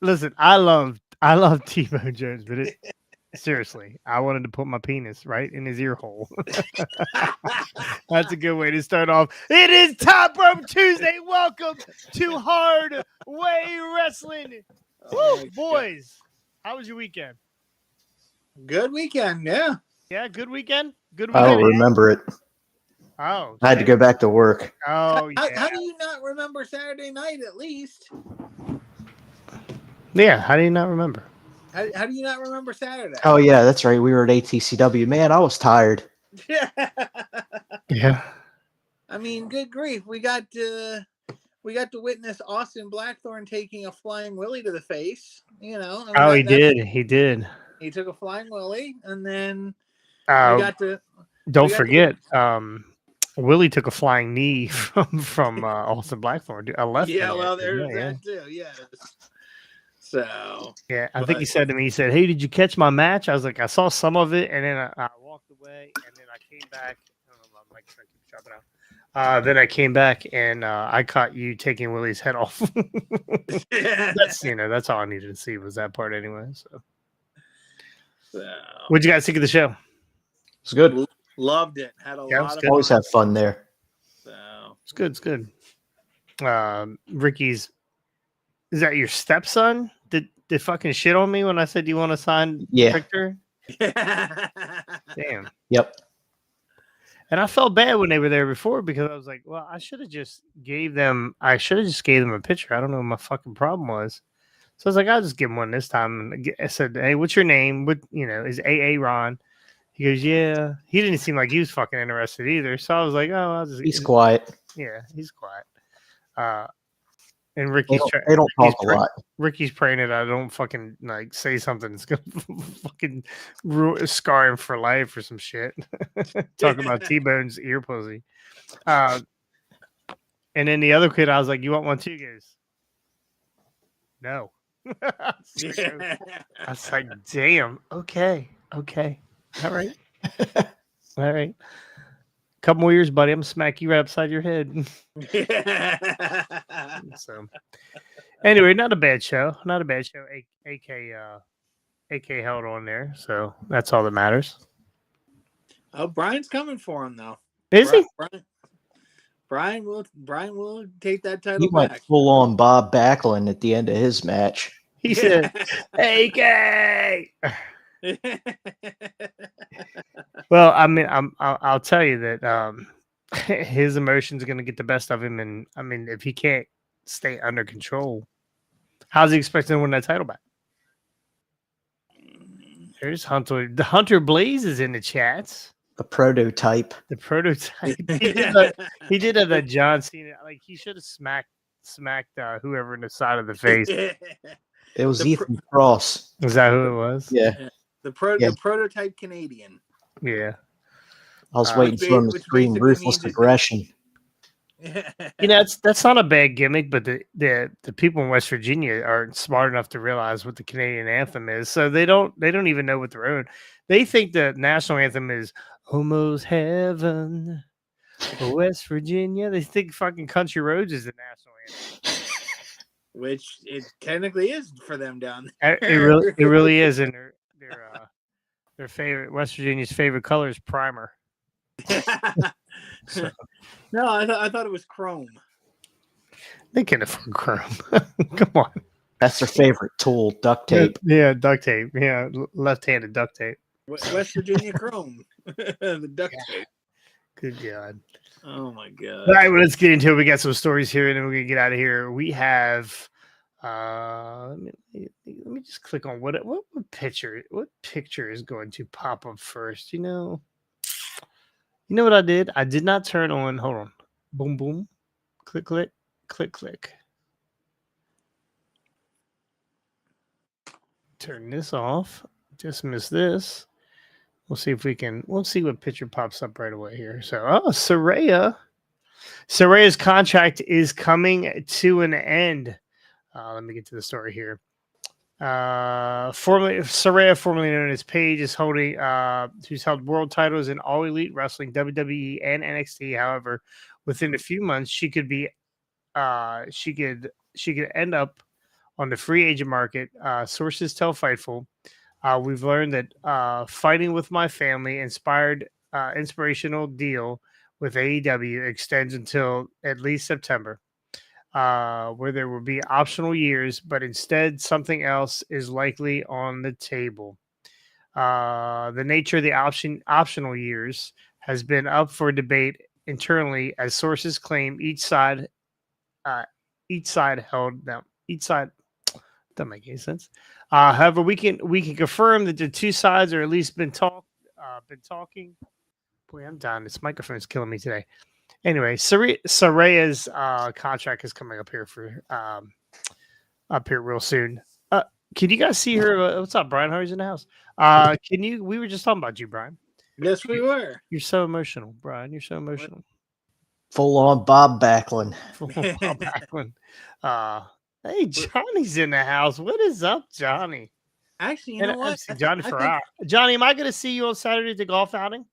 Listen. I love T-Bone Jones, but seriously, I wanted to put my penis right in his ear hole. That's a good way to start off. It is Top Rope Tuesday. Welcome to Hard Way Wrestling. Woo, boys. How was your weekend? Good weekend, yeah. Yeah, good weekend. Good I weekend. don't remember it. Oh, I had to go back to work. Oh, yeah. How do you not remember Saturday night at least? Yeah, how do you not remember? How do you not remember Saturday? Oh yeah, that's right. We were at ATCW. Man, I was tired. Yeah. I mean, good grief. We got to witness Austin Blackthorne taking a flying willy to the face. You know. I mean, He did. He did. He took a flying willy, and then we got to. Don't forget, Willie took a flying knee from Austin Blackthorne. A left. Yeah, well, there's that too. Yes. So. Yeah, I think he said to me, he said, "Hey, did you catch my match?" I was like, "I saw some of it, and then I walked away, and then I came back. I don't know, my mic's trying to keep chopping out. Then I came back, and I caught you taking Willie's head off. That's all I needed to see was that part anyway. So, what'd you guys think of the show? It's good. Loved it. Had a lot of always have fun there. So it's good. It's good. Ricky's. Is that your stepson? Did fucking shit on me when I said you want to sign Victor? Damn. Yep. And I felt bad when they were there before because I was like, well, I should have just gave them a picture. I don't know what my fucking problem was. So I was like, I'll just give him one this time. And I said, hey, what's your name? What, is AA Ron? He goes, yeah. He didn't seem like he was fucking interested either. So I was like, oh, I'll just. He's quiet. Yeah, he's quiet. And Ricky's they don't talk a lot. Ricky's praying that I don't fucking say something that's gonna fucking scar him for life or some shit. Talking about T-Bone's ear pussy. And then the other kid, I was like, "You want one too?" He goes, "No." I was like, "Damn, okay, all right, all right." Couple more years, buddy. I'm gonna smack you right upside your head. So, anyway, not a bad show. AK held on there, so that's all that matters. Oh, Bryan's coming for him though. Is he? Bryan will take that title he went back. Full on Bob Backlund at the end of his match. He said, AK. Well, I mean, I'll tell you that his emotions are going to get the best of him, and I mean, if he can't stay under control, how's he expecting to win that title back? There's Hunter. The Hunter Blaze is in the chats. The prototype. He did have that John Cena. Like he should have smacked whoever in the side of the face. It was Ethan Cross. Is that who it was? Yeah. The prototype Canadian. Yeah. I was waiting for him to scream ruthless aggression. That's not a bad gimmick, but the people in West Virginia aren't smart enough to realize what the Canadian anthem is, so they don't even know what their own. They think the national anthem is "Almost Heaven," West Virginia. They think fucking Country Roads is the national anthem, which it technically is for them down there. It really is, and their favorite West Virginia's favorite color is primer. So. No, I thought it was chrome. They can't afford chrome. Come on. That's their favorite tool, duct tape. Yeah, duct tape. Yeah, left-handed duct tape. West Virginia chrome. The duct tape. Good God. Oh, my God. All right, well, let's get into it. We got some stories here, and then we're going to get out of here. We have... let me just click on what picture is going to pop up first. You know what I did? I did not turn on. Hold on. Boom, boom. Click, click, click, click. Turn this off. Just miss this. We'll see if we can. We'll see what picture pops up right away here. So, Saraya. Saraya's contract is coming to an end. Let me get to the story here. Saraya, formerly known as Paige, is holding who's held world titles in All Elite Wrestling, WWE, and NXT. However, within a few months, she could end up on the free agent market. Sources tell Fightful. We've learned that Fighting with My Family inspirational deal with AEW extends until at least September, where there will be optional years, but instead something else is likely on the table. The nature of the optional years has been up for debate internally, as sources claim each side held them. Each side doesn't make any sense. However, we can confirm that the two sides are at least been talking. Boy, I'm down. This microphone's killing me today. Anyway, Saraya's contract is coming up here real soon. Can you guys see her? What's up, Brian? Hardy's in the house. Can you? We were just talking about you, Brian. Yes, we were. You're so emotional, Brian. You're so emotional. Full on Bob Backlund. Full on Bob Backlund. Hey, Johnny's in the house. What is up, Johnny? Actually, you know what? Johnny Farrar. Johnny, am I going to see you on Saturday at the golf outing?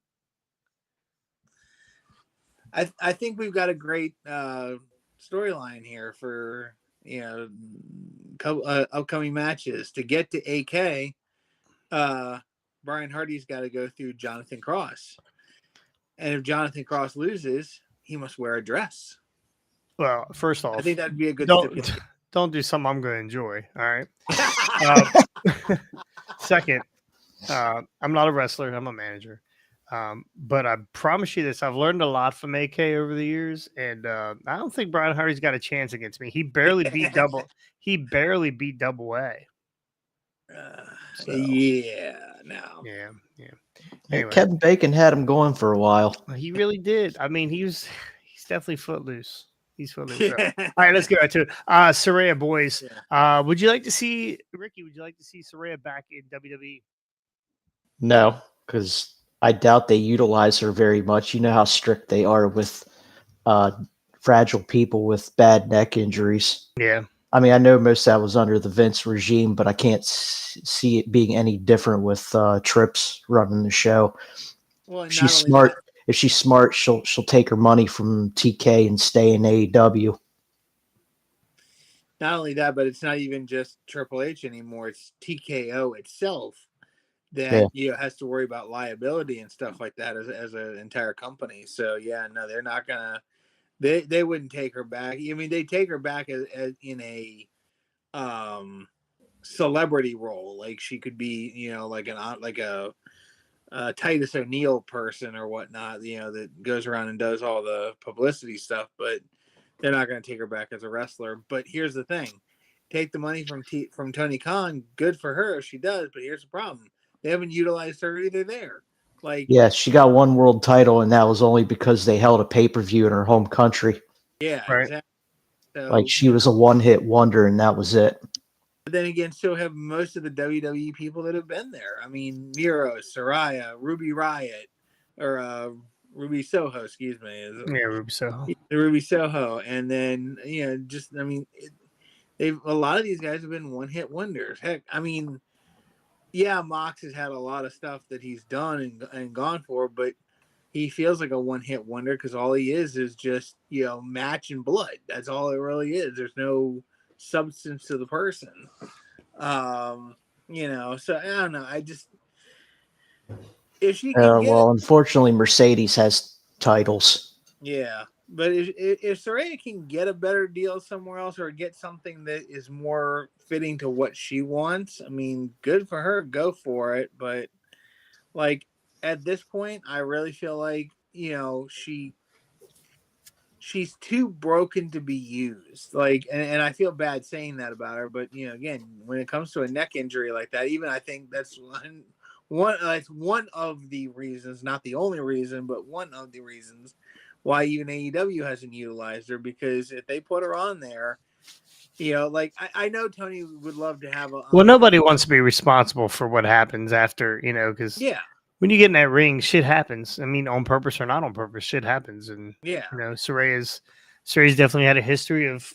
I think we've got a great storyline here for upcoming matches. To get to AK, Brian Hardy's got to go through Jonathan Cross, and if Jonathan Cross loses, he must wear a dress. Well, first off, I think that'd be a good. Don't do something I'm going to enjoy. All right. Second, I'm not a wrestler. I'm a manager. But I promise you this: I've learned a lot from AK over the years, and I don't think Brian Hardy's got a chance against me. He barely beat double. He barely beat Double A. Yeah. No. Yeah. Anyway. Kevin Bacon had him going for a while. He really did. I mean, he's definitely footloose. He's footloose. All right, let's get right to it. Saraya boys. Yeah. Would you like to see Ricky? Would you like to see Saraya back in WWE? No, because I doubt they utilize her very much. You know how strict they are with fragile people with bad neck injuries. Yeah. I mean, I know most of that was under the Vince regime, but I can't see it being any different with Trips running the show. Well, if she's smart, she'll take her money from TK and stay in AEW. Not only that, but it's not even just Triple H anymore. It's TKO itself that has to worry about liability and stuff like that as an entire company. So yeah, no, they're not gonna. They wouldn't take her back. I mean, they take her back as in a celebrity role, like she could be, like a Titus O'Neil person or whatnot, that goes around and does all the publicity stuff. But they're not going to take her back as a wrestler. But here's the thing: take the money from Tony Khan. Good for her if she does. But here's the problem: they haven't utilized her either there. Yeah, she got one world title, and that was only because they held a pay-per-view in her home country. Yeah, right. Exactly. So, she was a one-hit wonder, and that was it. But then again, still have most of the WWE people that have been there. I mean, Miro, Saraya, Ruby Riott, or Ruby Soho, excuse me. Yeah, Ruby Soho. Ruby Soho, and then a lot of these guys have been one-hit wonders. Heck, I mean. Yeah, Mox has had a lot of stuff that he's done and gone for, but he feels like a one-hit wonder because all he is just, match and blood. That's all it really is. There's no substance to the person. So I don't know. If she can unfortunately, Mercedes has titles. Yeah. But if Saraya can get a better deal somewhere else or get something that is more fitting to what she wants, I mean, good for her. Go for it. But, at this point, I really feel like, she's too broken to be used. And I feel bad saying that about her. But, again, when it comes to a neck injury like that, even I think that's one of the reasons, not the only reason, but one of the reasons why even AEW hasn't utilized her, because if they put her on there, I know Tony would love to have well, nobody wants to be responsible for what happens after, because when you get in that ring, shit happens. I mean, on purpose or not on purpose, shit happens. And, Saraya's definitely had a history of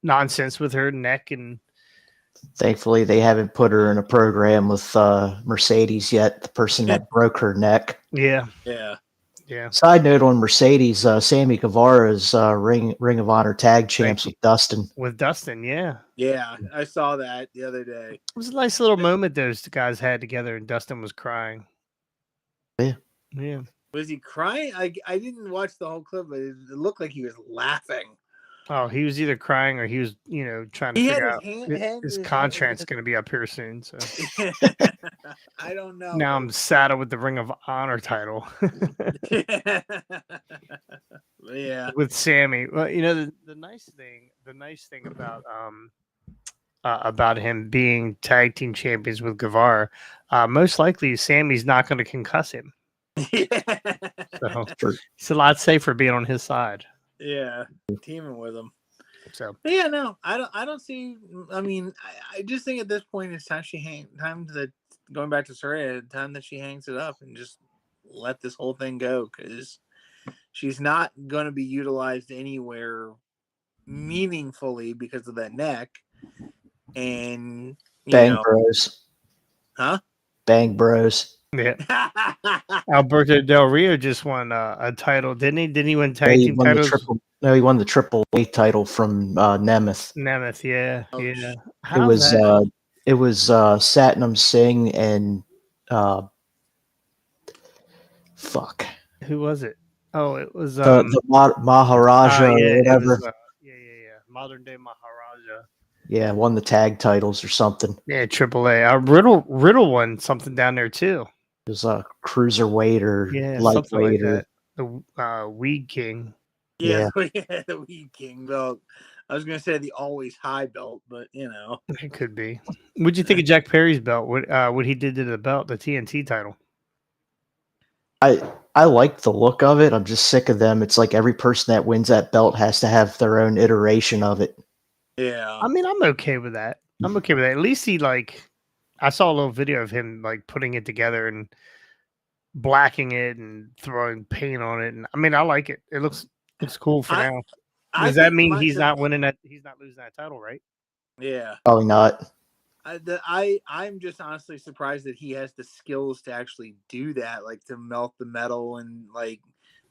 nonsense with her neck. And thankfully, they haven't put her in a program with Mercedes yet, the person that broke her neck. Yeah. Yeah. Yeah. Side note on Mercedes, Sammy Guevara's Ring of Honor tag champs with Dustin. With Dustin, yeah. Yeah, I saw that the other day. It was a nice little moment those guys had together, and Dustin was crying. Yeah. Yeah. Was he crying? I didn't watch the whole clip, but it looked like he was laughing. Oh, he was either crying or he was, trying to He had figure his out his hand contract's going to be up here soon. So I don't know. now I'm saddled with the Ring of Honor title Yeah. with Sammy. Well, the nice thing about him being tag team champions with Guevara, most likely Sammy's not going to concuss him. So it's a lot safer being on his side. Yeah, teaming with him. So yeah, no, I don't see. I mean, I just think at this point it's time going back to Saraya, time that she hangs it up and just let this whole thing go, because she's not going to be utilized anywhere meaningfully because of that neck. And Bang Bros. Huh? Bang Bros. Yeah. Alberto Del Rio just won a title, didn't he? Didn't he win tag team titles? He won the Triple A title from Nemeth. Nemeth, yeah, Oh, yeah. It was Satnam Singh and fuck. Who was it? Oh, it was the Maharaja or whatever. Yeah. Modern day Maharaja. Yeah, won the tag titles or something. Yeah, Triple A. Riddle won something down there too. It was a cruiserweight or lightweight like that. The Weed King. Yeah, the Weed King belt. I was gonna say the always high belt, but it could be. What'd you think of Jack Perry's belt? What he did to the belt, the TNT title? I like the look of it. I'm just sick of them. It's like every person that wins that belt has to have their own iteration of it. Yeah. I mean, I'm okay with that. At least he I saw a little video of him putting it together and blacking it and throwing paint on it. And I mean, I like it. It looks cool for now. Does that mean he's not winning that? He's not losing that title, right? Yeah. Probably not. I'm just honestly surprised that he has the skills to actually do that, like to melt the metal and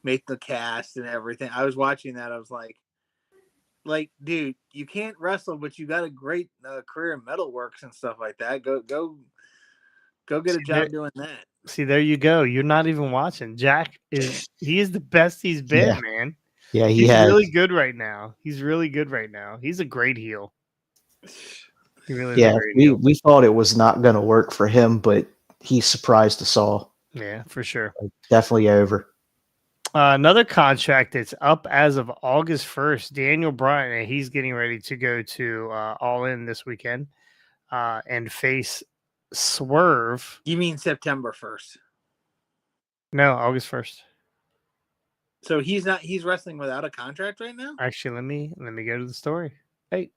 make the cast and everything. I was watching that. I was like, dude, you can't wrestle, but you got a great career in metalworks and stuff like that. Go get a job doing that. See, there you go. You're not even watching. Jack is the best he's been, man. Yeah, he's really good right now. He's a great heel. He really is a great heel. We thought it was not going to work for him, but he surprised us all. Yeah, for sure. Definitely over. Another contract that's up as of August 1st, Daniel Bryan, and he's getting ready to go to All In this weekend and face Swerve. You mean September 1st? No, August 1st. So he's wrestling without a contract right now? Actually, let me go to the story. Hey,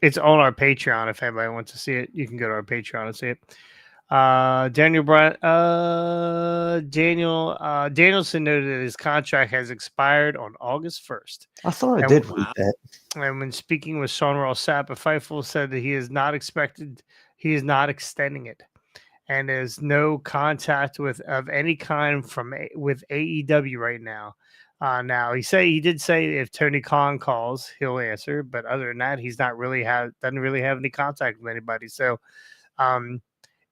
it's on our Patreon. If anybody wants to see it, you can go to our Patreon and see it. Daniel Bryan, Danielson noted that his contract has expired on August 1st. I thought I did read that. And when speaking with Sean Ross Sapp, Fightful said that he is not extending it, and there's no contact of any kind with AEW right now. Now he did say if Tony Khan calls, he'll answer, but other than that, he's not really doesn't really have any contact with anybody. So,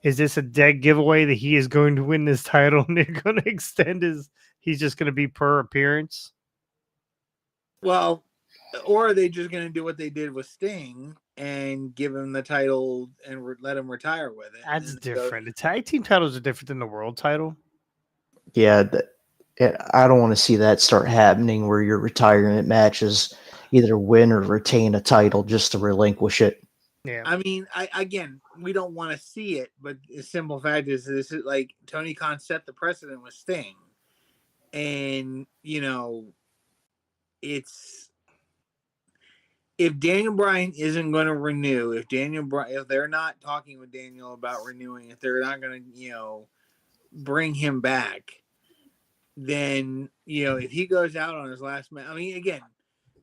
is this a dead giveaway that he is going to win this title and they're going to extend he's just going to be per appearance? Well, or are they just going to do what they did with Sting and give him the title and let him retire with it? That's different. The tag team titles are different than the world title. Yeah, I don't want to see that start happening where your retirement matches either win or retain a title just to relinquish it. Yeah, I mean, again, we don't want to see it, but the simple fact is, this is like Tony Khan set the precedent with Sting, and it's if Daniel Bryan isn't going to renew, if they're not talking with Daniel about renewing, if they're not going to bring him back, then if he goes out on his last match, I mean, again,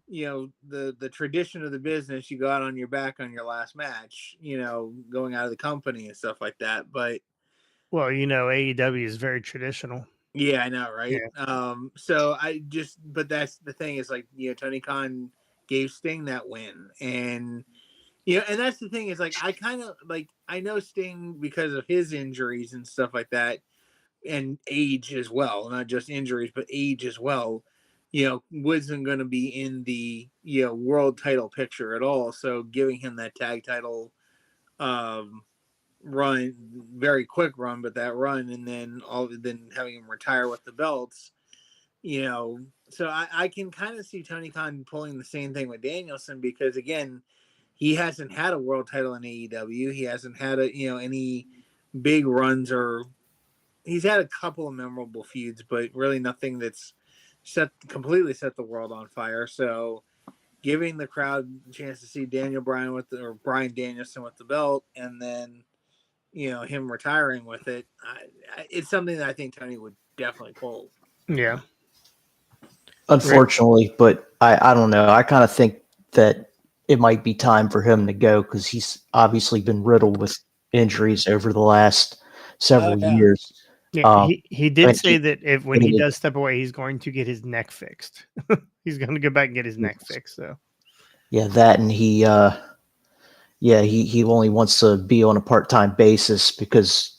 the tradition of the business, you go out on your back on your last match, going out of the company and stuff like that. But well, AEW is very traditional. Yeah, I know, right? Yeah. So but that's the thing is like, Tony Khan gave Sting that win, and and that's the thing is like I kind of like I know Sting because of his injuries and stuff like that, and age as well, not just injuries but age as well. Wasn't going to be in the world title picture at all. So giving him that tag title um, run, very quick run, but that run, and then having him retire with the belts. So I can kind of see Tony Khan pulling the same thing with Danielson because again, he hasn't had a world title in AEW. He hasn't had any big runs, or he's had a couple of memorable feuds, but really nothing that's completely set the world on fire. So giving the crowd a chance to see Bryan or Bryan Danielson with the belt, and then him retiring with it, it's something that I think Tony would definitely pull. Yeah. Unfortunately, but I don't know. I kind of think that it might be time for him to go because he's obviously been riddled with injuries over the last several Yeah. years. Yeah, he did and say that when he does step away, he's going to get his neck fixed. He's going to go back and get his neck fixed. So yeah, that and he only wants to be on a part-time basis because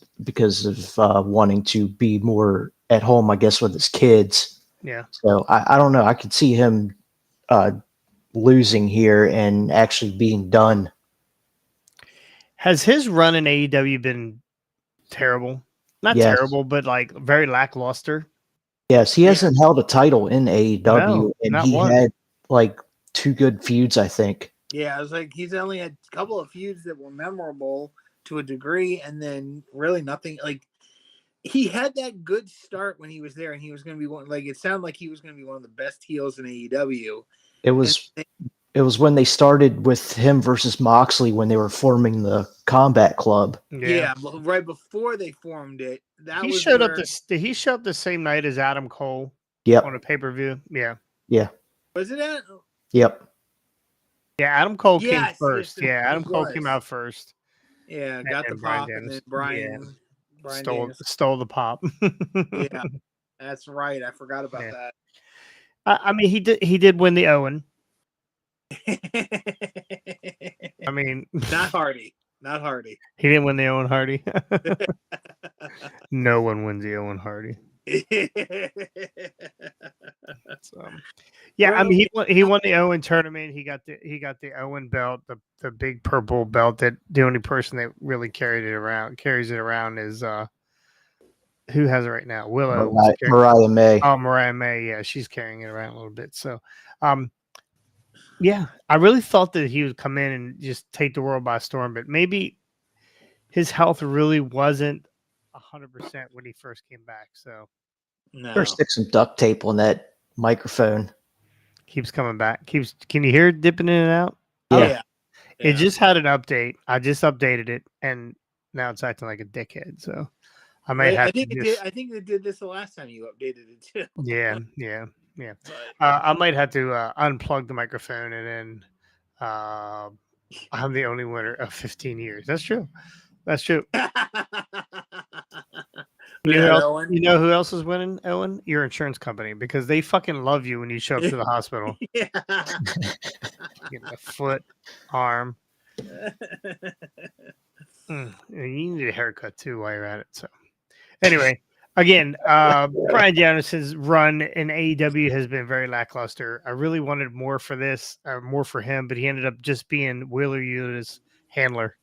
of wanting to be more at home, I guess, with his kids. yeah. So I don't know. I could see him losing here and actually being done. Has his run in AEW been terrible? Not Yes. terrible, but like very lackluster. Yes, he hasn't held a title in AEW, No, and not he one. had like 2 good feuds, I think. Yeah, I was like, he's only had a couple of feuds that were memorable to a degree, and then really nothing. Like, he had that good start when he was there, and he was going to be one. Like, it sounded like he was going to be one of the best heels in AEW. It was when they started with him versus Moxley when they were forming the Combat Club. Yeah, but right before they formed it, He showed up did he show up the same night as Adam Cole? Yep. On a pay-per-view. Yeah. Yeah. Was it at? Yep. Yeah, Adam Cole came Yes, first. yes, Yeah, Adam Cole was. came out first. Yeah, got the Bryan pop, and then Danielson, Bryan stole the pop. Yeah, that's right. I forgot about that. I mean, he did win the Owen. I mean, not Hardy. Not Hardy. He didn't win the Owen Hardy. No one wins the Owen Hardy. So, yeah, I mean, he won the Owen tournament. He got the Owen belt, the big purple belt. That the only person that really carries it around is who has it right now? Willow. Mariah May. Oh, Mariah May. Yeah, she's carrying it around a little bit. So, yeah, I really thought that he would come in and just take the world by storm, but maybe his health really wasn't 100% when he first came back. So, Better stick some duct tape on that microphone. Keeps coming back. Can you hear it dipping in and out? Yeah. Oh, yeah. It just had an update. I just updated it, and now it's acting like a dickhead. So I might have. I think it did this the last time you updated it too. Yeah. I might have to unplug the microphone, and then I'm the only winner of 15 years. That's true. You know who else is winning, Owen? Your insurance company, because they fucking love you when you show up to the hospital. Yeah. Getting a foot, arm. You need a haircut too while you're at it. So, anyway, again, Bryan Danielson's run in AEW has been very lackluster. I really wanted more for him, but he ended up just being Wheeler Yuta's handler,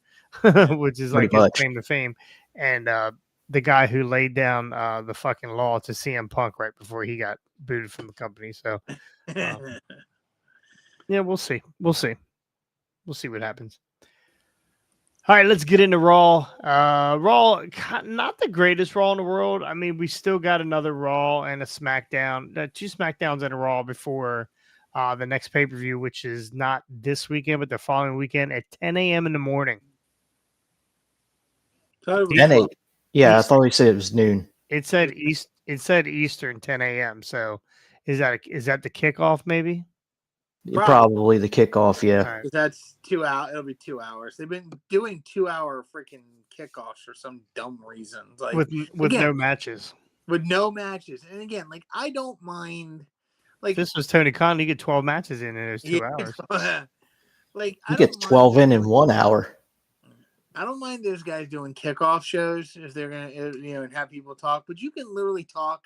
which is like his claim to fame. And the guy who laid down the fucking law to CM Punk right before he got booted from the company. So, yeah, we'll see. We'll see what happens. All right, let's get into Raw. Raw, not the greatest Raw in the world. I mean, we still got another Raw and a SmackDown, 2 SmackDowns and a Raw before the next pay-per-view, which is not this weekend, but the following weekend at 10 a.m. in the morning. 10 Yeah, I thought we said it was noon. It said Eastern 10 a.m. So is that the kickoff? Maybe. Probably the kickoff. Yeah, right. That's 2 hours. It'll be 2 hours. They've been doing 2-hour freaking kickoffs for some dumb reason, like with no matches. with no matches. And again, like I don't mind. Like If this was Tony Khan, you get 12 matches in those 2 hours. Like You I get don't 12 mind, in 1 hour. I don't mind those guys doing kickoff shows if they're gonna, and have people talk. But you can literally talk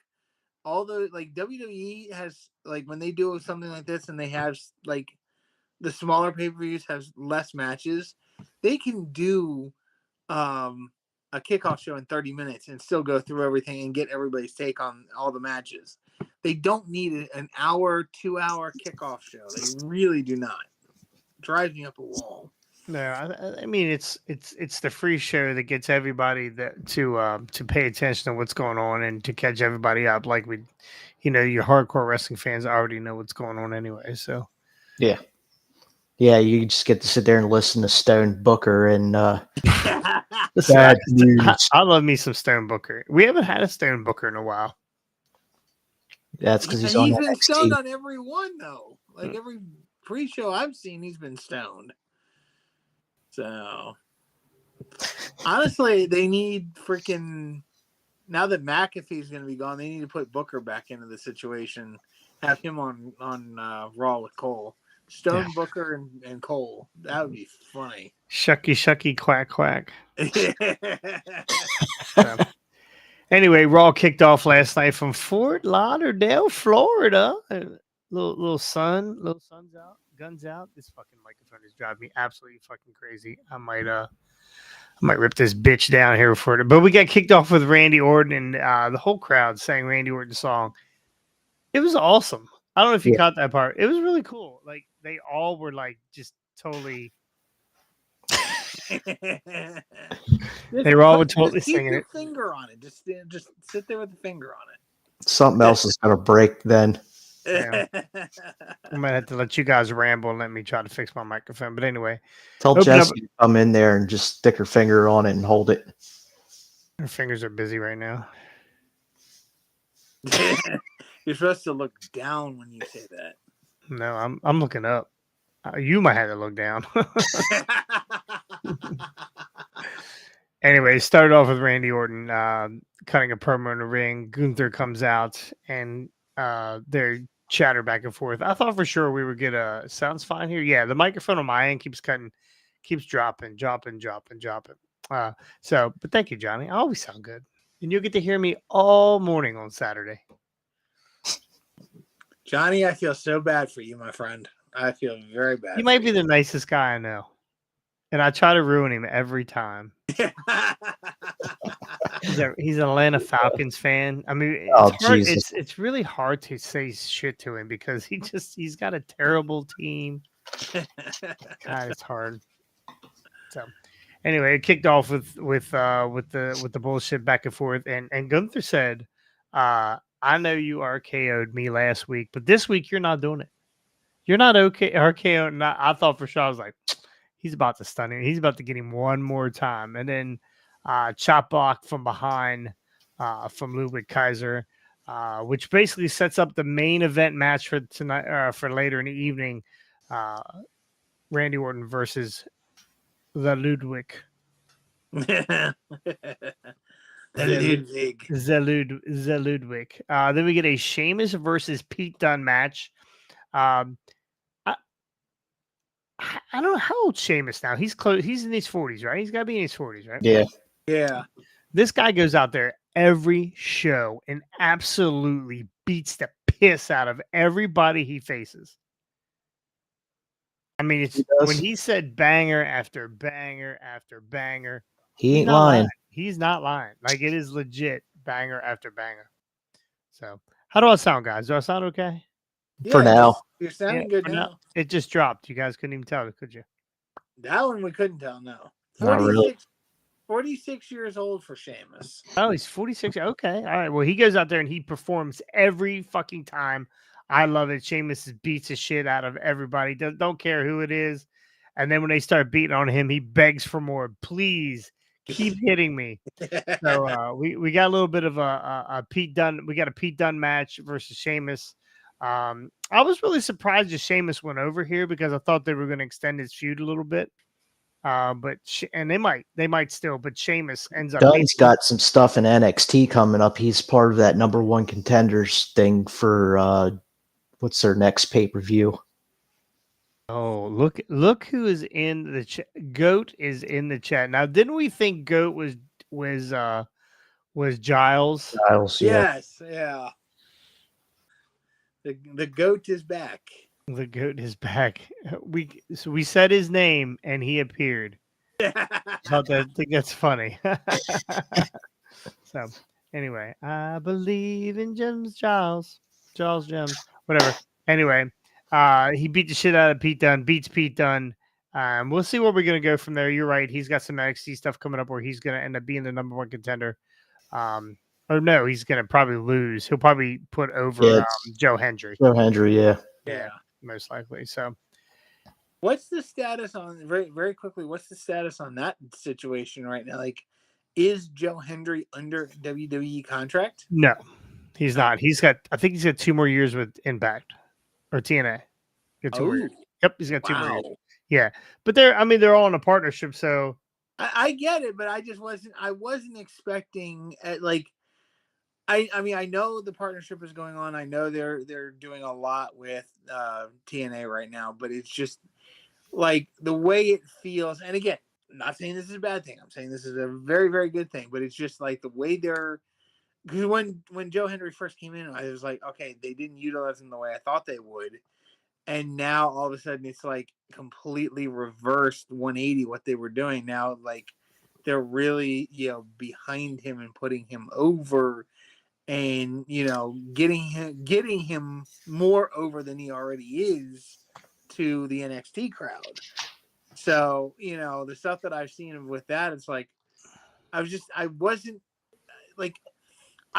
all the like WWE has like when they do something like this and they have like the smaller pay per views have less matches, they can do a kickoff show in 30 minutes and still go through everything and get everybody's take on all the matches. They don't need an hour, 2 hour kickoff show. They really do not. It drives me up a wall. No, I mean it's the free show that gets everybody to pay attention to what's going on and to catch everybody up. Like your hardcore wrestling fans already know what's going on anyway. So Yeah. Yeah, you just get to sit there and listen to Stone Booker and bad news. I love me some Stone Booker. We haven't had a Stone Booker in a while. That's because he's been NXT. stoned on every one though. Like every pre-show I've seen, he's been stoned. So honestly, they need freaking now that McAfee's going to be gone. They need to put Booker back into the situation. Have him on Raw with Cole, Stone, yeah. Booker, and Cole. That would be funny. Shucky, quack, quack. So, anyway, Raw kicked off last night from Fort Lauderdale, Florida. Little sun's out. Guns out. This fucking microphone is driving me absolutely fucking crazy. I might rip this bitch down here for it. But we got kicked off with Randy Orton, and the whole crowd sang Randy Orton's song. It was awesome. I don't know if you caught that part. It was really cool. Like they all were like just totally. They were all totally singing it. Keep your finger on it. Just sit there with the finger on it. Something else is gonna break then. Yeah. I might have to let you guys ramble and let me try to fix my microphone. But anyway, tell Jessie to come in there and just stick her finger on it and hold it. Her fingers are busy right now. You're supposed to look down when you say that. No, I'm looking up. You might have to look down. Anyway, started off with Randy Orton cutting a promo in the ring. Gunther comes out and they're chatter back and forth. I thought for sure we would get a sounds fine here. Yeah, the microphone on my end keeps dropping. But thank you, Johnny. I always sound good. And you'll get to hear me all morning on Saturday. Johnny, I feel so bad for you, my friend. I feel very bad. He might be the nicest guy I know. And I try to ruin him every time. He's an Atlanta Falcons fan. I mean, it's really hard to say shit to him because he's got a terrible team. God, it's hard. So anyway, it kicked off with the bullshit back and forth, and Gunther said, I know you RKO'd me last week, but this week you're not doing it. You're not okay RKO. I thought for sure, I was like, he's about to stun him. He's about to get him one more time. And then chop block from behind from Ludwig Kaiser, which basically sets up the main event match for tonight, for later in the evening. Randy Orton versus the Ludwig. The Ludwig. Then we get a Sheamus versus Pete Dunne match. I don't know how old Sheamus now. He's close. He's in his 40s, right? He's got to be in his 40s, right? Yeah. Yeah. This guy goes out there every show and absolutely beats the piss out of everybody he faces. I mean, when he said banger after banger after banger, he ain't lying. He's not lying. Like it is legit banger after banger. So how do I sound, guys? Do I sound okay? Yeah, for now. You're sounding good now. It just dropped. You guys couldn't even tell it, could you? That one we couldn't tell, no. 46 years old for Sheamus. Oh, he's 46. Okay. All right. Well, he goes out there and he performs every fucking time. I love it. Sheamus beats the shit out of everybody. Don't care who it is. And then when they start beating on him, he begs for more. Please keep hitting me. So we got a little bit of a Pete Dunne. We got a Pete Dunne match versus Sheamus. I was really surprised that Sheamus went over here because I thought they were going to extend his feud a little bit. And they might still, but Sheamus ends up Dunn's got some stuff in NXT coming up. He's part of that number one contenders thing for what's their next pay-per-view. Oh, look who is in the chat. Goat is in the chat. Now, didn't we think Goat was Giles? Giles, yeah. Yes, yeah. The goat is back. The Goat is back. We said his name and he appeared. I think that's funny. So anyway, I believe in Giles Gems, whatever. Anyway, he beat the shit out of Pete Dunne, beats Pete Dunne. We'll see where we're gonna go from there. You're right. He's got some NXT stuff coming up where he's gonna end up being the number one contender. Or no, he's gonna probably lose. He'll probably put over Joe Hendry. Joe Hendry, Yeah, most likely. So, what's the status on very very quickly? What's the status on that situation right now? Like, is Joe Hendry under WWE contract? no, he's not. I think he's got 2 more years with Impact or TNA. Got 2 more years. Yep, he's got 2 more years. Yeah, but they're all in a partnership, so I get it, but I wasn't expecting I know the partnership is going on. I know they're doing a lot with TNA right now, but it's just like the way it feels. And again, I'm not saying this is a bad thing. I'm saying this is a very, very good thing. But it's just like the way they're, because when Joe Hendry first came in, I was like, okay, they didn't utilize him the way I thought they would. And now all of a sudden it's like completely reversed 180 what they were doing. Now like they're really, behind him and putting him over and, getting him more over than he already is to the NXT crowd. So, the stuff that I've seen with that, it's like, I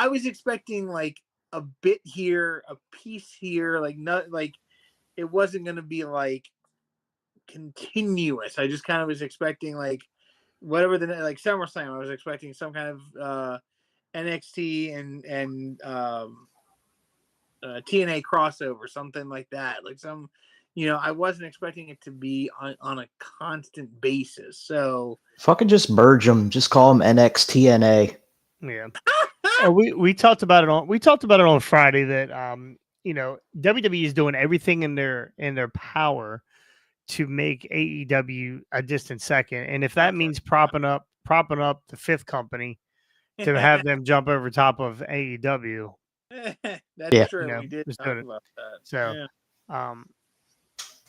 was expecting like a bit here, a piece here, like not like it wasn't going to be like continuous. I just kind of was expecting like whatever like SummerSlam, I was expecting some kind of NXT and TNA crossover, something like that. Like some, I wasn't expecting it to be on a constant basis. So fucking just merge them. Just call them NXTNA. yeah. We talked about it on Friday that WWE is doing everything in their power to make AEW a distant second, and if that means propping up the fifth company to have them jump over top of AEW, that's true. We did talk about that. So,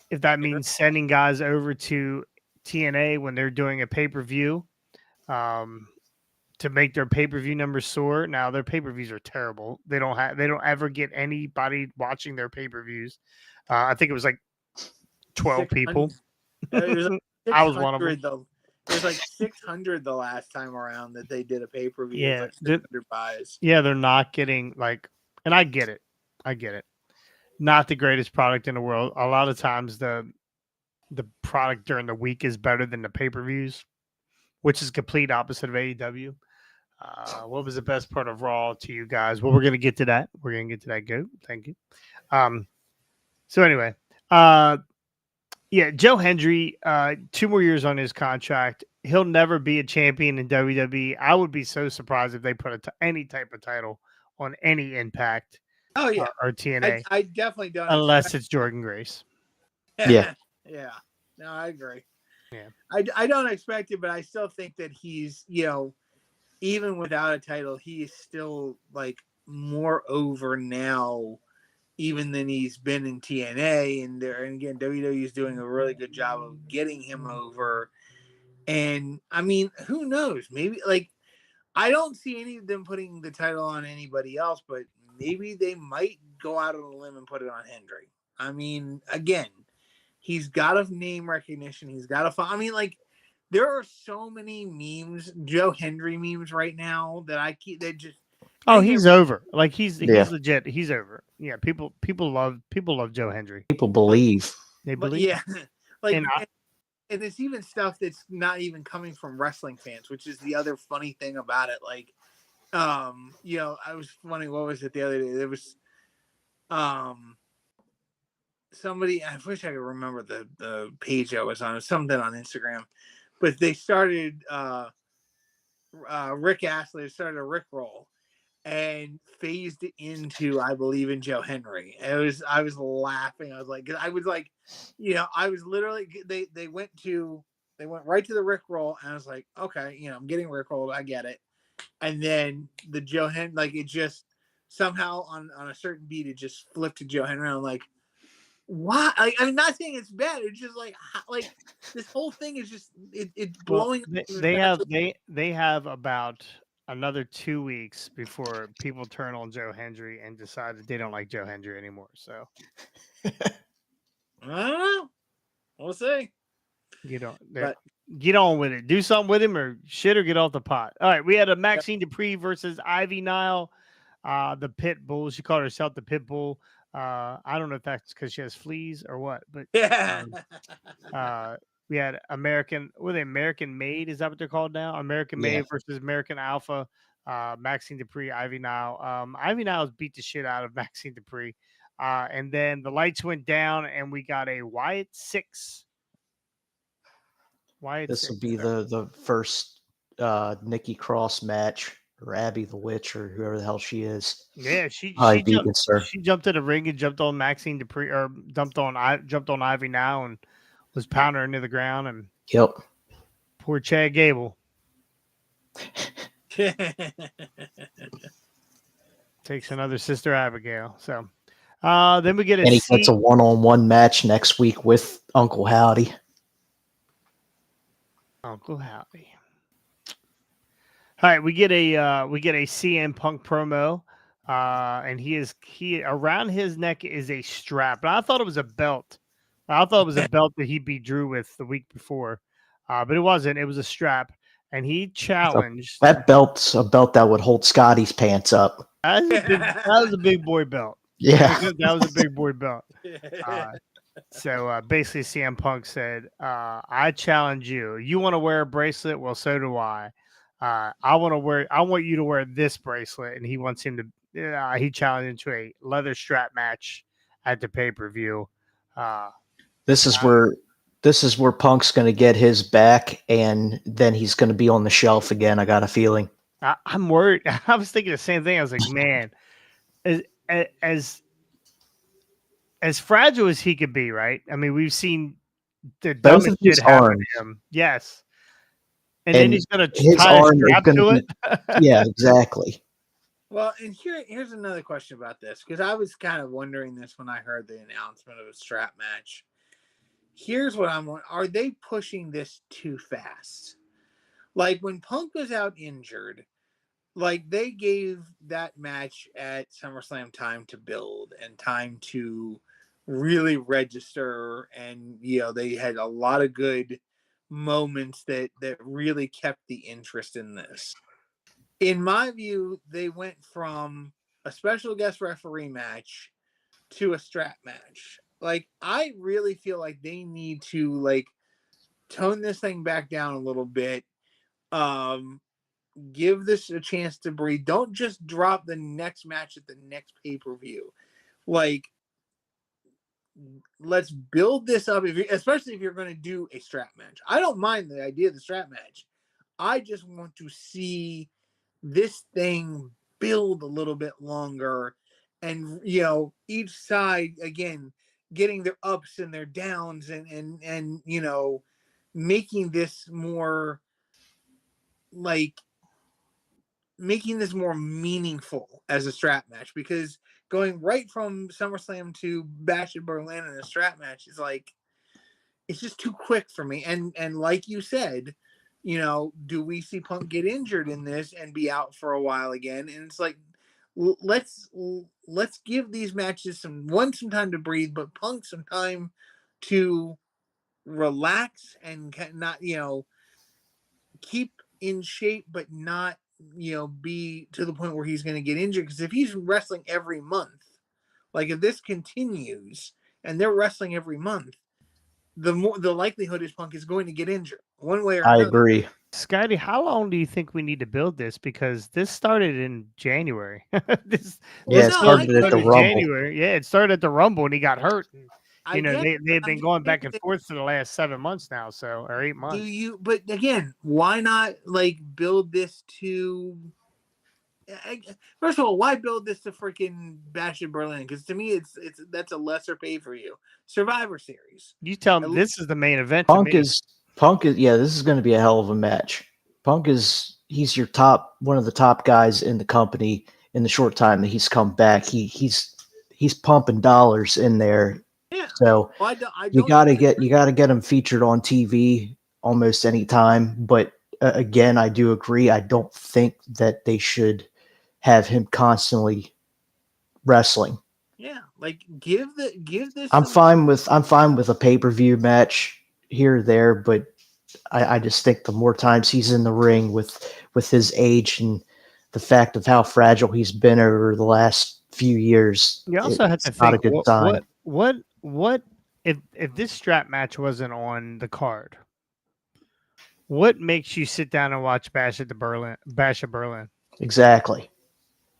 if that means sending guys over to TNA when they're doing a pay-per-view, to make their pay-per-view numbers soar. Now their pay-per-views are terrible. They don't ever get anybody watching their pay-per-views. I think it was like 12 people. I was one of them. It was like 600 the last time around that they did a pay-per-view. Yeah, like 600 buys. Yeah, they're not getting like, and I get it. Not the greatest product in the world. A lot of times the product during the week is better than the pay-per-views, which is complete opposite of AEW. What was the best part of Raw to you guys? Well, we're gonna get to that. Go. Thank you. So anyway, Joe Hendry, 2 more years on his contract. He'll never be a champion in WWE. I would be so surprised if they put any type of title on any Impact. Oh yeah, or TNA. I definitely don't. Unless it's Jordan Grace. Yeah. Yeah. No, I agree. Yeah. I don't expect it, but I still think that he's, even without a title, he is still like more over now, even than he's been in TNA. And again, WWE is doing a really good job of getting him over. And I mean, who knows? Maybe like I don't see any of them putting the title on anybody else, but maybe they might go out on a limb and put it on Hendry. I mean, again, he's got a name recognition. He's got a. I mean, like. There are so many memes, Joe Hendry memes right now that I keep. They just he's over. Like he's legit. He's over. Yeah, people love Joe Hendry. People believe. They believe. Yeah, like and it's even stuff that's not even coming from wrestling fans, which is the other funny thing about it. Like, I was funny. What was it the other day? There was, somebody. I wish I could remember the page I was on. It was something on Instagram. but they started Rick Astley started a Rick roll and phased it into I believe in Joe Henry. I was laughing. I was like, I was literally they went right to the Rick roll, and I was like, okay, I'm getting Rick rolled. I get it. And then the Joe Henry, like it just somehow on a certain beat, it just flipped to Joe Henry. I'm like, why? Like, I'm not saying it's bad. It's just like this whole thing is just it's blowing. They have about another 2 weeks before people turn on Joe Hendry and decide that they don't like Joe Hendry anymore. So I don't know. We'll see. Get on with it. Do something with him or shit or get off the pot. All right. We had a Maxine Dupree versus Ivy Nile, the pit bull. She called herself the pit bull. I don't know if that's because she has fleas or what, but Yeah. we had American Made? Is that what they're called now? American Made versus American Alpha. Maxine Dupree, Ivy Nile. Ivy Nile's beat the shit out of Maxine Dupree. And then the lights went down and we got a Wyatt 6. This will be the first Nikki Cross match, or Abby the Witch, or whoever the hell she is. Yeah, she jumped to the ring and jumped on Maxine Dupree, or jumped on Ivy Nile and was pounding her into the ground. And poor Chad Gable takes another Sister Abigail. So then we get and he gets a one-on-one match next week with Uncle Howdy. Uncle Howdy. All right, we get a CM Punk promo, and he around his neck is a strap, but I thought it was a belt. I thought it was a belt that he beat Drew with the week before, but it wasn't. It was a strap, and he challenged. That belt's a belt that would hold Scotty's pants up. That was a big boy belt. Yeah, that was a big boy belt. So basically, CM Punk said, "I challenge you. You want to wear a bracelet? Well, so do I. I want you to wear this bracelet." And he wants him to. He challenged him to a leather strap match at the pay-per-view. This is where Punk's going to get his back, and then he's going to be on the shelf again. I got a feeling. I'm worried. I was thinking the same thing. I was like, man, as fragile as he could be, right? I mean, we've seen the dumbest shit happen to him. Yes. And then he's going to tie a strap to it. Yeah, exactly. Well, and here's another question about this, because I was kind of wondering this when I heard the announcement of a strap match. Here's what I'm wondering. Are they pushing this too fast? Like when Punk was out injured, like they gave that match at SummerSlam time to build and time to really register, and they had a lot of good moments that really kept the interest in this. In my view, they went from a special guest referee match to a strap match. Like, I really feel like they need to tone this thing back down a little bit. Give this a chance to breathe. Don't just drop the next match at the next pay-per-view. Let's build this up, especially if you're going to do a strap match. I don't mind the idea of the strap match. I just want to see this thing build a little bit longer, and each side again getting their ups and their downs, and making this more meaningful as a strap match, because going right from SummerSlam to Bash in Berlin in a strap match is it's just too quick for me. And like you said, do we see Punk get injured in this and be out for a while again? And it's like, let's give these matches some time to breathe, but Punk some time to relax and not, keep in shape, but not, be to the point where he's going to get injured. Because if he's wrestling every month, if this continues and they're wrestling every month, the likelihood is Punk is going to get injured one way or another. I agree. Scotty, how long do you think we need to build this? Because this started in January. It started at the Rumble. January. Yeah, it started at the Rumble and he got hurt. I You know, get it, they've but I'm been just going back and saying, forth for the last 7 months now, so or 8 do months. you? But again, why not like build this to? First of all, why build this to freaking Bash in Berlin? Because to me, it's that's a lesser pay for you. Survivor Series. You tell At them least- this is the main event to Punk me. is yeah, this is going to be a hell of a match. Punk is he's your one of the top guys in the company in the short time that he's come back. He's pumping dollars in there. Yeah. So Well, I don't you got to get him featured on TV almost any time, but again, I do agree. I don't think that they should have him constantly wrestling. Yeah, like give this. I'm fine with a pay-per-view match here or there, but I just think the more times he's in the ring with his age and the fact of how fragile he's been over the last few years, You also have to it's not a think good sign. what if this strap match wasn't on the card? What makes you sit down and watch Bash at Berlin? Exactly.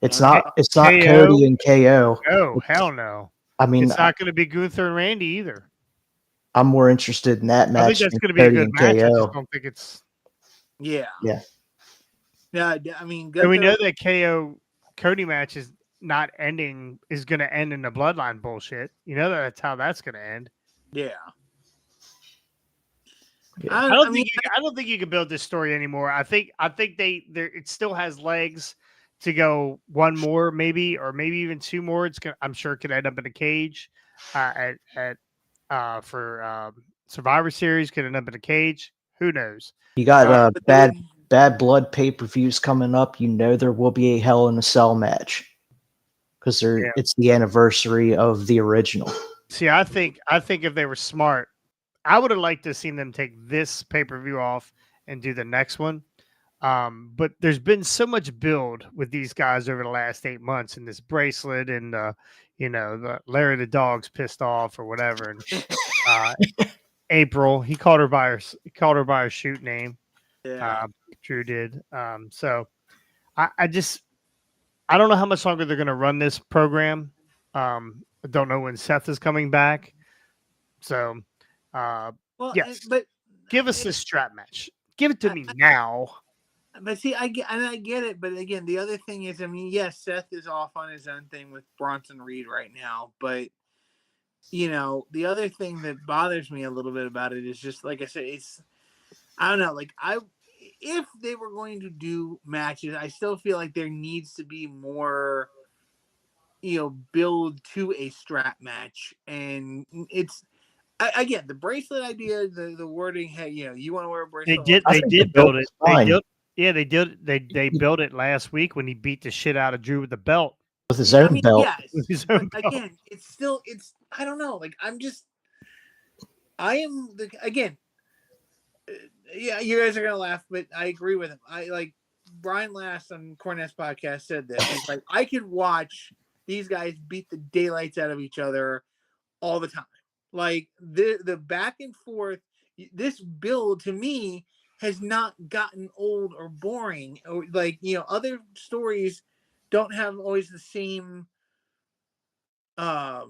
It's Okay. not KO? Cody and KO. Oh, hell no. I mean, It's not going to be Gunther and Randy either. I'm more interested in that I think match that's than going to be a Cody good and match. I just KO. don't think it's. Yeah. Yeah. Yeah. I mean, And we know Gunther, that KO Cody match is not ending. Is going to end in the bloodline bullshit. You know that's how that's going to end. yeah. Yeah. I I don't mean, think I don't think you can build this story anymore. I think it still has legs to go one more maybe or maybe even two more. I'm sure it could end up in a cage for Survivor Series. Could end up in a cage. Who knows? You got but they would, bad blood pay-per-views coming up. You know there will be a Hell in a Cell match because Yeah. it's the anniversary of the original. See, I think if they were smart, I would have liked to have seen them take this pay-per-view off and do the next one. But there's been so much build with these guys over the last 8 months, and this bracelet, and the Larry the dog's pissed off or whatever. And April, he called her by her shoot name. yeah. Drew did. So I don't know how much longer they're going to run this program. I don't know when Seth is coming back. So, Well, yes, but give us this strap match. Give it to me now. But see, I get it. But again, the other thing is, I mean, yes, Seth is off on his own thing with Bronson Reed right now. But the other thing that bothers me a little bit about it is just like I said, I don't know. Like if they were going to do matches, I still feel like there needs to be more, build to a strap match, and it's. Again, the bracelet idea, the wording, hey, you want to wear a They bracelet? did build it. Fine. They did. They built it last week when he beat the shit out of Drew with the belt. With his own belt. Yes, With his but own belt. again, it's I don't know. Like again. Yeah, you guys are gonna laugh, but I agree with him. I like Brian Last on Cornette's podcast said this. He's like, I could watch these guys beat the daylights out of each other all the time. Like the back and forth, this build to me has not gotten old or boring. Or like other stories don't have always the same the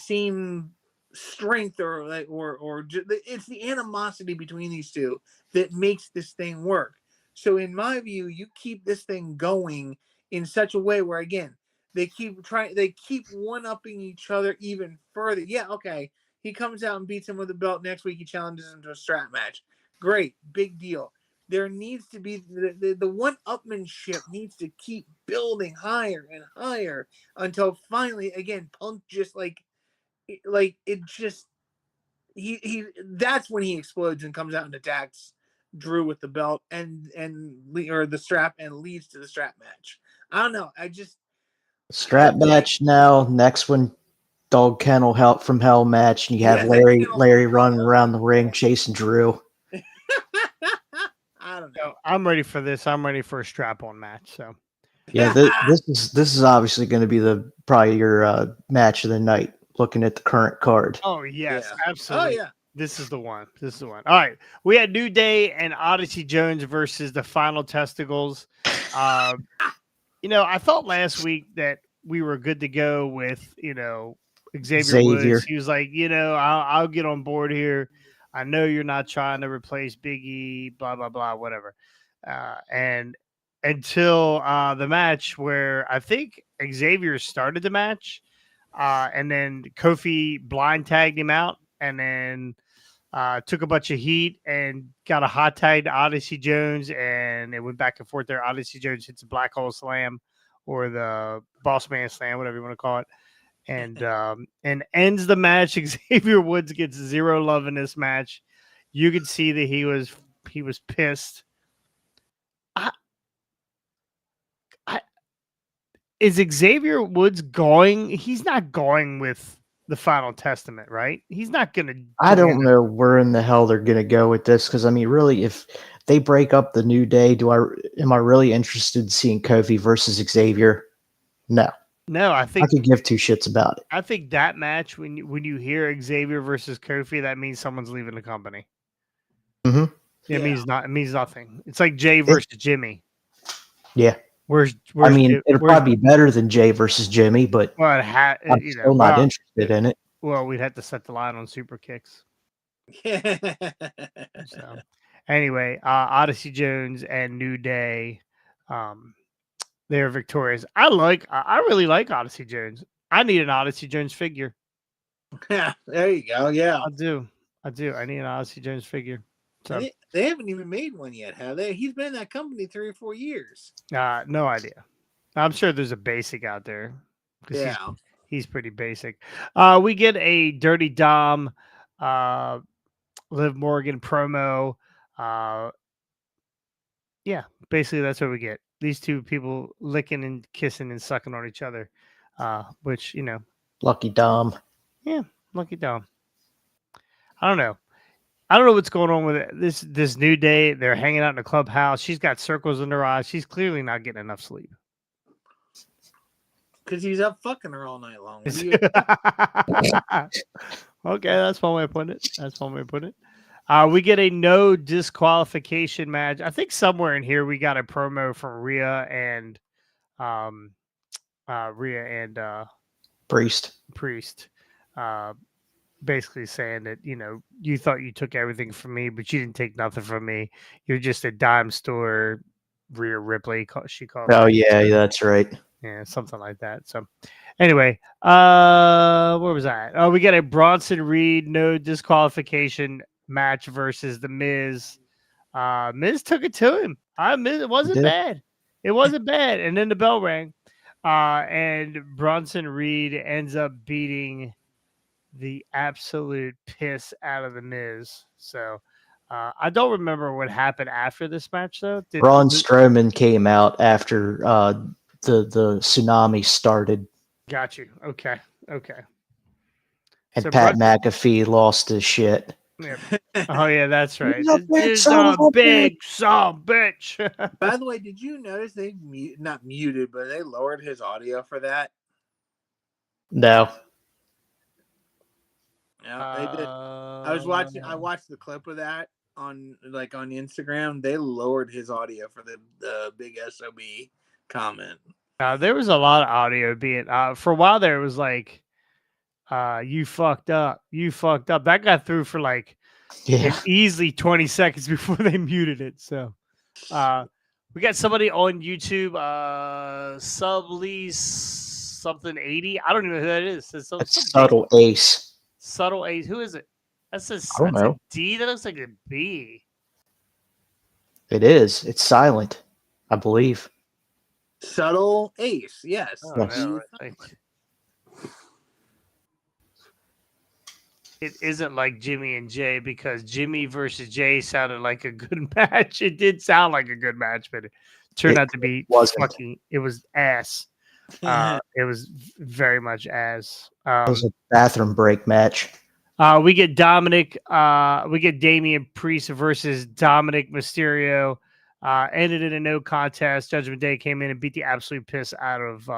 same strength or like or it's the animosity between these two that makes this thing work. So in my view, you keep this thing going in such a way where again they keep one-upping each other even further. Yeah, okay. He comes out and beats him with a belt. Next week he challenges him to a strap match. Great, big deal. There needs to be the one-upmanship needs to keep building higher and higher until finally, again, Punk just like it just he that's when he explodes and comes out and attacks Drew with the belt or the strap and leads to the strap match. I don't know. Strap match now. Next one, Dog Kennel Help from Hell match, and you have Larry running around the ring chasing Drew. I don't know. So I'm ready for this. I'm ready for a strap-on match. So Yeah, this is obviously going to be probably your match of the night. Looking at the current card. oh yes, Yeah. absolutely. Oh yeah. This is the one. All right. We had New Day and Odyssey Jones versus the Final Testicles. I thought last week that we were good to go with, Xavier Woods. Xavier. He was like, I'll get on board here. I know you're not trying to replace Big E, blah blah blah, whatever. And until the match where I think Xavier started the match, and then Kofi blind tagged him out, and then took a bunch of heat and got a hot tag to Odyssey Jones, and it went back and forth there. Odyssey Jones hits a black hole slam or the boss man slam, whatever you want to call it, and ends the match. Xavier Woods gets 0 love in this match. You could see that he was pissed. Is Xavier Woods going? He's not going with the Final Testament, right? He's not going to. I don't know where in the hell they're going to go with this, because I mean, really, if they break up the New Day, am I really interested in seeing Kofi versus Xavier? No. No, I think I could give two shits about it. I think that match, when you hear Xavier versus Kofi, that means someone's leaving the company. Mm-hmm. It means nothing. It's like Jay versus Jimmy. Yeah. Where's I mean, it'll probably be better than Jay versus Jimmy, but I'm still not interested in it. Well, we'd have to set the line on super kicks. Yeah. So, anyway, Odyssey Jones and New Day, they're victorious. I really like Odyssey Jones. I need an Odyssey Jones figure. Yeah, there you go. Yeah, I do. I need an Odyssey Jones figure. So, they haven't even made one yet, have they? He's been in that company 3 or 4 years. no idea. I'm sure there's a basic out there. Yeah, he's pretty basic. We get a Dirty Dom, Liv Morgan promo. Yeah, basically that's what we get. These two people licking and kissing and sucking on each other, which, Lucky Dom. Yeah, lucky Dom. I don't know what's going on with it. This New Day. They're hanging out in the clubhouse. She's got circles in her eyes. She's clearly not getting enough sleep. Because he's up fucking her all night long. Okay, that's one way of putting it. We get a no disqualification match. I think somewhere in here we got a promo from Rhea and Priest. Basically saying that, you thought you took everything from me, but you didn't take nothing from me. You're just a dime store. Rhea Ripley, she called. Oh yeah, that's right. Yeah, something like that. So, anyway, where was I? Oh, we got a Bronson Reed no disqualification match versus the Miz. Miz took it to him. It wasn't bad. It wasn't bad. And then the bell rang, and Bronson Reed ends up beating the absolute piss out of the Miz. So, I don't remember what happened after this match, though. Braun Strowman came out after the tsunami started. Got you. Okay. And so Pat McAfee lost his shit. Yeah. Oh yeah, that's right. He's a big son bitch. By the way, did you notice they not muted, but they lowered his audio for that? No. Yeah, they did. I watched the clip of that on Instagram. They lowered his audio for the big SOB comment. There was a lot of audio being for a while there. It was like, you fucked up. That got through for easily 20 seconds before they muted it. So we got somebody on YouTube, Sublease something 80. I don't even know who that is. It's Subtle Ace. Subtle Ace. Who is it? That's a D. That looks like a B. It is. It's silent, I believe. Subtle Ace. Yes. Oh, no, it isn't like Jimmy and Jay, because Jimmy versus Jay sounded like a good match. It did sound like a good match, but it turned out to be it was ass. It was very much ass. It was a bathroom break match. We get Damian Priest versus Dominic Mysterio. Ended in a no contest. Judgment Day came in and beat the absolute piss out of.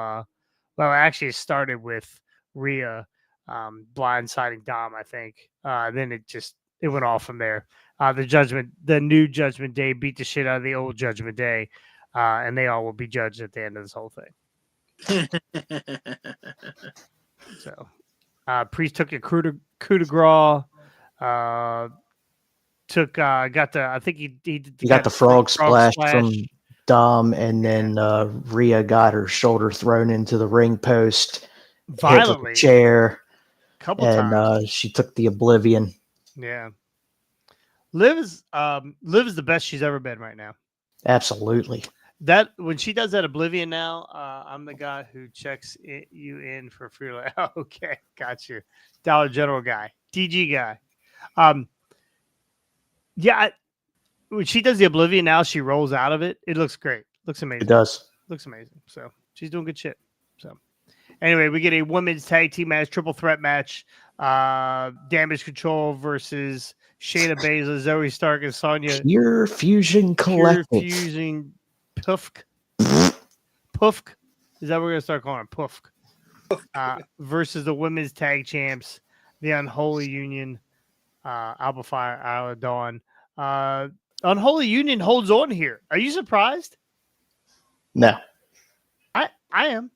Actually, it started with Rhea blindsiding Dom, I think. Then it went off from there. The new Judgment Day beat the shit out of the old Judgment Day, and they all will be judged at the end of this whole thing. So, Priest took a coup de grace. Got the. I think he got the frog splash from Dom, and then Rhea got her shoulder thrown into the ring post violently, hit with a chair, couple and times. she took the oblivion. Yeah, Liv is the best she's ever been right now. Absolutely. That when she does that oblivion now, I'm the guy who checks you in for free. Okay, got you. Dollar General guy, DG guy. Yeah, when she does the oblivion now, she rolls out of it. It looks great. Looks amazing. It does. Looks amazing. So she's doing good shit. So anyway, we get a women's tag team match, triple threat match. Damage Control versus Shayna Baszler, Zoe Stark, and Sonya. Pure Fusion Collective. Pure Fusion Puffk. Puffk. Is that what we're going to start calling it? Puffk. Versus the women's tag champs, the Unholy Union, Alpha Fire, Isle of Dawn. Unholy Union holds on here. Are you surprised? No. I am.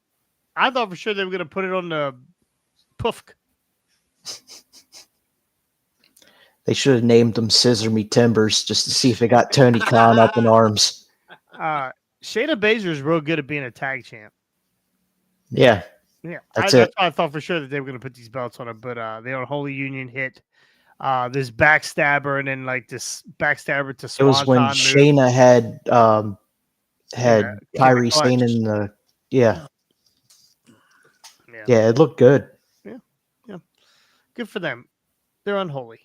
I thought for sure they were going to put it on the Puffk. They should have named them Scissor Me Timbers just to see if they got Tony Khan up in arms. Shayna Baszler is real good at being a tag champ. Yeah. Yeah. That's why I thought for sure that they were going to put these belts on it, but the Unholy Union hit this backstabber and then like this backstabber to Swanton. It was when Shayna had Kyrie Sane in the yeah, it looked good. Yeah. Good for them. They're unholy.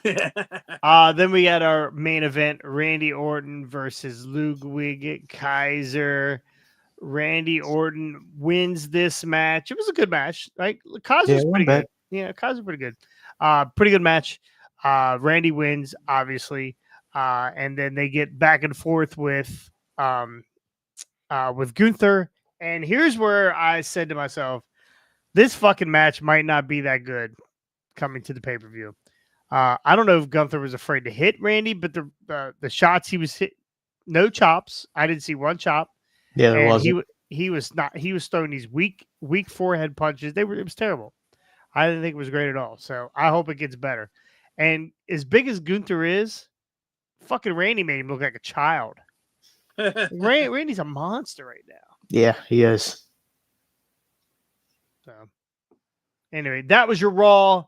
Then we got our main event: Randy Orton versus Ludwig Kaiser. Randy Orton wins this match. It was a good match. Like Kaiser's pretty good. Yeah, Kaiser's pretty good. Pretty good match. Randy wins, obviously, and then they get back and forth with Gunther. And here's where I said to myself, this fucking match might not be that good coming to the pay-per-view. I don't know if Gunther was afraid to hit Randy, but the shots he was hit, no chops. I didn't see one chop. Yeah, there wasn't. He was not. He was throwing these weak forehead punches. It was terrible. I didn't think it was great at all. So I hope it gets better. And as big as Gunther is, fucking Randy made him look like a child. Randy's a monster right now. Yeah, he is. So anyway, that was your Raw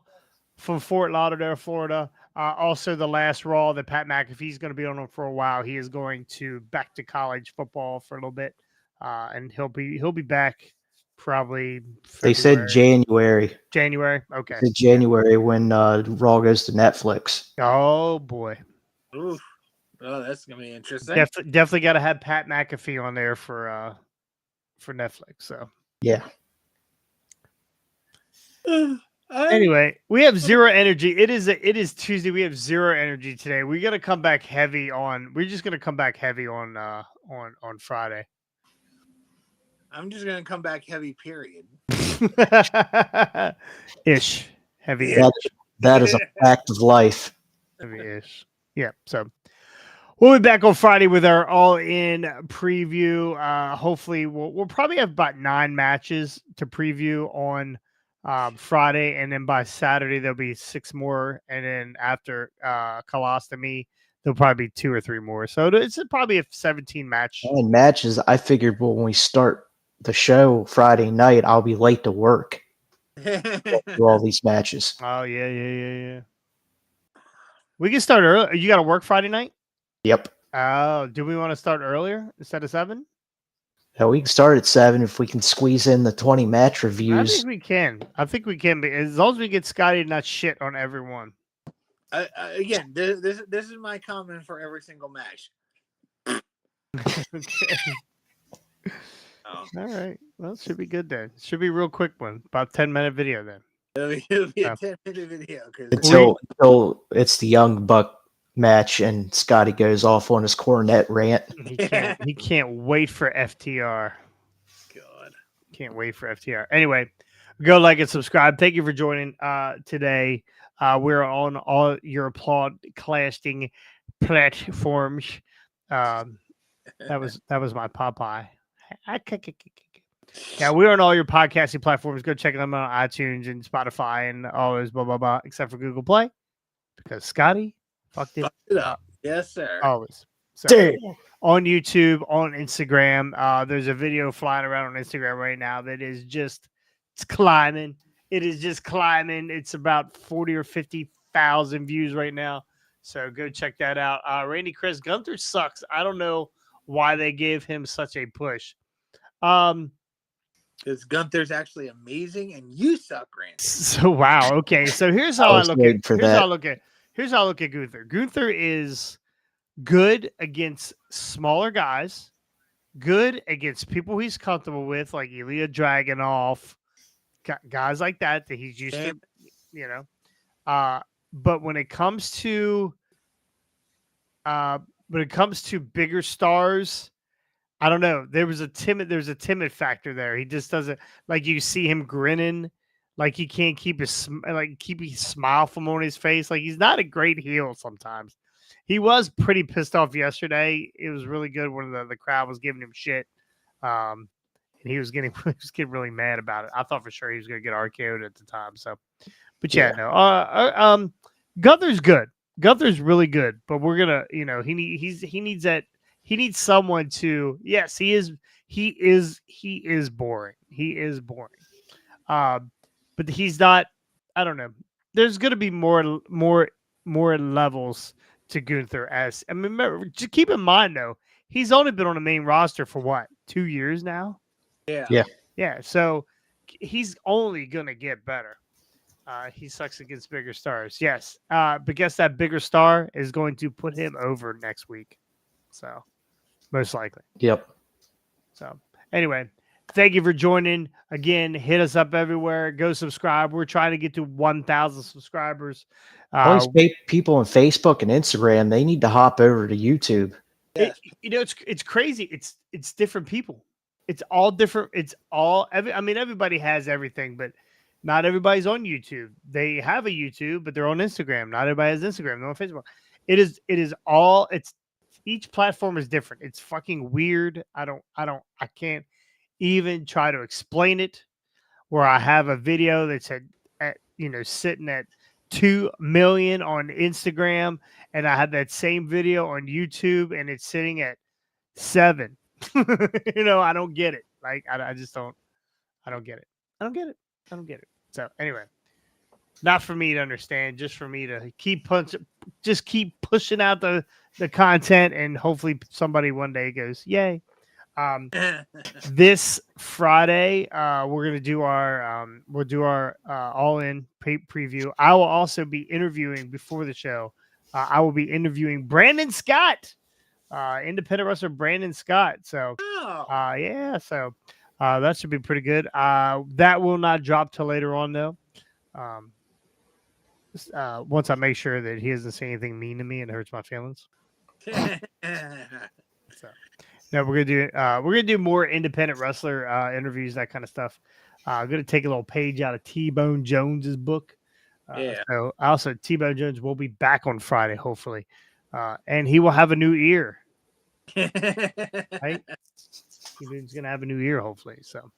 from Fort Lauderdale, Florida. Also, the last Raw that Pat McAfee's going to be on for a while. He is going to back to college football for a little bit, and he'll be back probably. February. They said January. January, okay. They said January when Raw goes to Netflix. Oh boy. Oof. Oh, that's gonna be interesting. Definitely got to have Pat McAfee on there for Netflix. So yeah. Anyway, we have zero energy. It is Tuesday. We have zero energy today. We're gonna come back heavy on. We're just gonna come back heavy on Friday. I'm just gonna come back heavy. Period. Ish. Heavy. That is a fact of life. Heavy ish. Yeah. So we'll be back on Friday with our all-in preview. Hopefully, we'll probably have about 9 matches to preview on Friday, and then by Saturday there'll be 6 more, and then after colostomy there'll probably be 2 or 3 more. So it's probably a 17 match. And matches, I figured when we start the show Friday night, I'll be late to work. Do all these matches. Oh yeah. We can start early. You got to work Friday night? Yep. Oh, do we want to start earlier instead of 7? Yeah, we can start at 7 if we can squeeze in the 20 match reviews. I think we can. As long as we get Scotty to not shit on everyone. Again, this is my comment for every single match. Oh. All right. Well, it should be good then. It should be a real quick one. About 10-minute video then. It'll be a 10-minute video. Until it's the Young Buck match and Scotty goes off on his cornet rant. He can't wait for FTR. God. Can't wait for FTR. Anyway, go like and subscribe. Thank you for joining today. We're on all your applaud-casting platforms. That was my Popeye. Yeah, we're on all your podcasting platforms. Go check them out on iTunes and Spotify and all those blah blah blah, except for Google Play, because Scotty fucked it Fucked it up up. Yes, sir. always. So Damn. on YouTube, on Instagram, there's a video flying around on Instagram right now that is just it's climbing. It is just climbing. It's about 40 or 50,000 views right now. So go check that out. Randy Chris Gunther sucks. I don't know why they gave him such a push. Because Gunther's actually amazing, and you suck, Randy. So wow. Okay. So here's how I was look waiting at for here's that. how I look at here's how I look at Gunther. Gunther is good against smaller guys, good against people he's comfortable with, like Ilya Dragunov, guys like that he's used to, you know. But when it comes to bigger stars, I don't know. There's a timid factor there. He just doesn't, like, you see him grinning, like he can't keep his smile from on his face. Like, he's not a great heel sometimes. He was pretty pissed off yesterday. It was really good when the crowd was giving him shit. And he was getting really mad about it. I thought for sure he was going to get RKO'd at the time. So, but yeah. No. Gunther's good. Gunther's really good. But we're gonna, he needs that. He needs someone to. Yes, he is boring. He is boring. But he's not. I don't know. There's going to be more levels to Gunther. Remember, just keep in mind though, he's only been on the main roster for what, 2 years now? Yeah. So he's only going to get better. He sucks against bigger stars. Yes. But guess that bigger star is going to put him over next week. So most likely. Yep. So anyway, thank you for joining. Again, hit us up everywhere. Go subscribe. We're trying to get to 1,000 subscribers. All these people on Facebook and Instagram, they need to hop over to YouTube. It's crazy. It's different people. It's all different. Everybody has everything, but not everybody's on YouTube. They have a YouTube, but they're on Instagram. Not everybody has Instagram. They're on Facebook. Each platform is different. It's fucking weird. I can't even try to explain it, where I have a video that's sitting at 2 million on Instagram, and I had that same video on YouTube and it's sitting at 7. I don't get it. Like, I just don't. I don't get it. I don't get it. So anyway, not for me to understand, just for me to keep pushing out the content, and hopefully somebody one day goes, yay. This Friday, we're gonna do our all in preview. I will also be interviewing before the show. I will be interviewing Brandon Scott, independent wrestler Brandon Scott. So, yeah, so that should be pretty good. That will not drop till later on though. Once I make sure that he doesn't say anything mean to me and hurts my feelings. So. No, we're gonna do more independent wrestler interviews, that kind of stuff. I'm gonna take a little page out of T-Bone Jones's book. So also T-Bone Jones will be back on Friday, hopefully, and he will have a new ear. Right? He's gonna have a new ear, hopefully. So,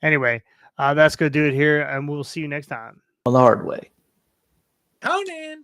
anyway, that's gonna do it here, and we'll see you next time On the hard way. Conan.